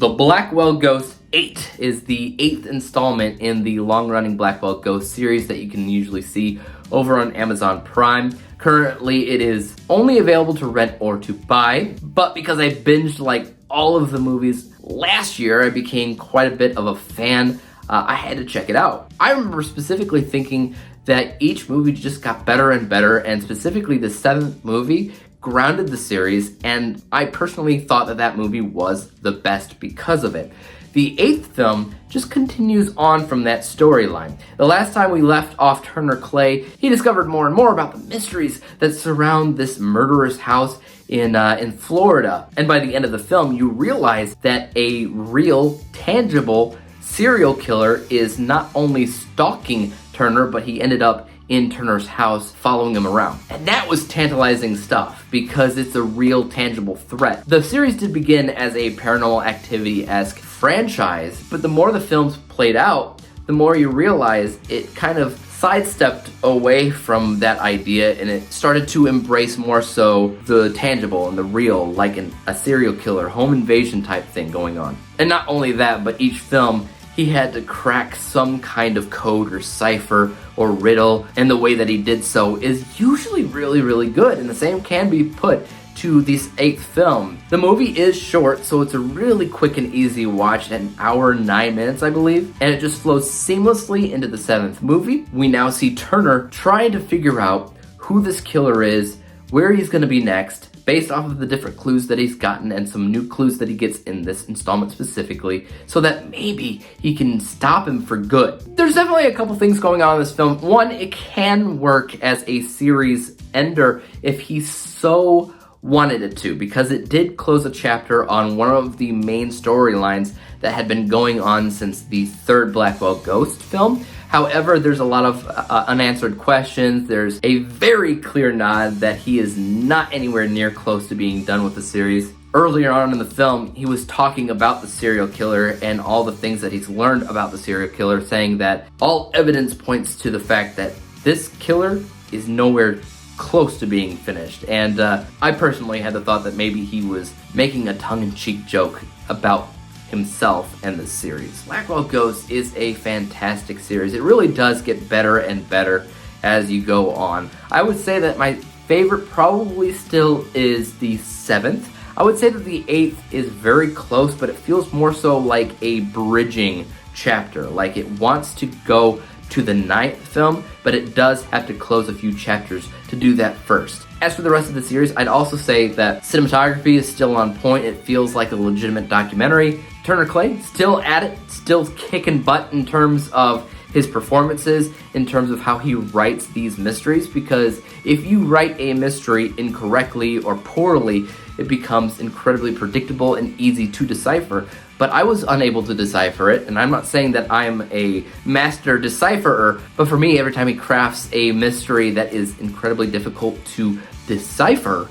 So Blackwell Ghost 8 is the 8th installment in the long-running Blackwell Ghost series that you can usually see over on Amazon Prime. Currently, it is only available to rent or to buy, but because I binged like all of the movies last year, I became quite a bit of a fan. I had to check it out. I remember specifically thinking that each movie just got better and better, and specifically the 7th movie grounded the series, and I personally thought that that movie was the best because of it. The 8th film just continues on from that storyline. The last time we left off Turner Clay, he discovered more and more about the mysteries that surround this murderous house in Florida. And by the end of the film, you realize that a real, tangible serial killer is not only stalking Turner, but he ended up in Turner's house following him around. And that was tantalizing stuff because it's a real tangible threat. The series did begin as a Paranormal Activity-esque franchise, but the more the films played out, the more you realize it kind of sidestepped away from that idea, and it started to embrace more so the tangible and the real, like a serial killer, home invasion type thing going on. And not only that, but each film he had to crack some kind of code or cipher or riddle, and the way that he did so is usually really, really good, and the same can be put to this 8th film. The movie is short, so it's a really quick and easy watch at 1 hour and 9 minutes, I believe, and it just flows seamlessly into the 7th movie. We now see Turner trying to figure out who this killer is, where he's going to be next, based off of the different clues that he's gotten and some new clues that he gets in this installment specifically, so that maybe he can stop him for good. There's definitely a couple things going on in this film. One, it can work as a series ender if he so wanted it to, because it did close a chapter on one of the main storylines that had been going on since the 3rd Blackwell Ghost film. However, there's a lot of unanswered questions. There's a very clear nod that he is not anywhere near close to being done with the series. Earlier on in the film, he was talking about the serial killer and all the things that he's learned about the serial killer, saying that all evidence points to the fact that this killer is nowhere close to being finished. And I personally had the thought that maybe he was making a tongue-in-cheek joke about himself and the series. Blackwell Ghost is a fantastic series. It really does get better and better as you go on. I would say that my favorite probably still is the 7th. I would say that the 8th is very close, but it feels more so like a bridging chapter. Like it wants to go to the 9th film, but it does have to close a few chapters to do that first. As for the rest of the series, I'd also say that cinematography is still on point. It feels like a legitimate documentary. Turner Clay, still at it, still kicking butt in terms of his performances, in terms of how he writes these mysteries, because if you write a mystery incorrectly or poorly, it becomes incredibly predictable and easy to decipher. But I was unable to decipher it, and I'm not saying that I'm a master decipherer, but for me, every time he crafts a mystery that is incredibly difficult to decipher,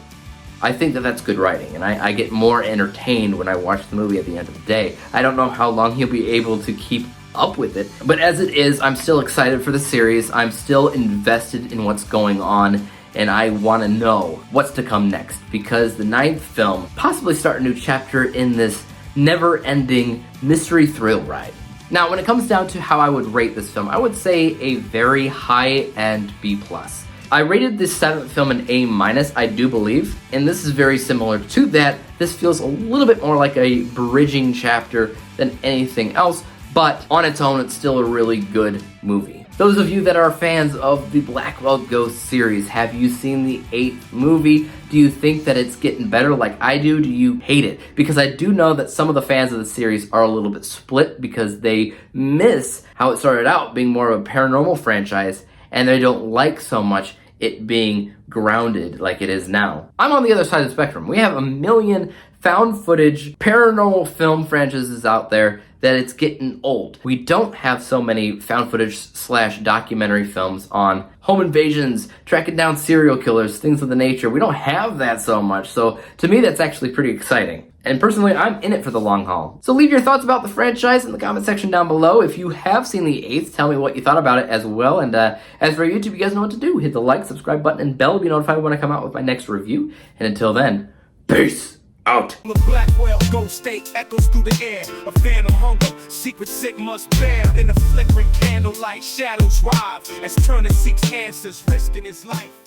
I think that that's good writing, and I get more entertained when I watch the movie at the end of the day. I don't know how long he'll be able to keep up with it, but as it is, I'm still excited for the series. I'm still invested in what's going on, and I want to know what's to come next, because the 9th film possibly start a new chapter in this never-ending mystery thrill ride. Now, when it comes down to how I would rate this film, I would say a very high-end B+. I rated this 7th film an A-, I do believe, and this is very similar to that. This feels a little bit more like a bridging chapter than anything else, but on its own, it's still a really good movie. Those of you that are fans of the Blackwell Ghost series, have you seen the 8th movie? Do you think that it's getting better like I do? Do you hate it? Because I do know that some of the fans of the series are a little bit split because they miss how it started out being more of a paranormal franchise, and they don't like so much it being grounded like it is now. I'm on the other side of the spectrum. We have a million found footage paranormal film franchises out there that it's getting old. We don't have so many found footage / documentary films on home invasions, tracking down serial killers, things of the nature. We don't have that so much. So to me, that's actually pretty exciting. And personally, I'm in it for the long haul. So leave your thoughts about the franchise in the comment section down below. If you have seen the 8th, tell me what you thought about it as well. And as for YouTube, you guys know what to do. Hit the like, subscribe button, and bell to be notified when I come out with my next review. And until then, peace! out. The Blackwell Ghost state echoes through the air. A phantom hunger, secret sick must bear. In the flickering candlelight, shadows rise as Turner seeks answers, risking his life.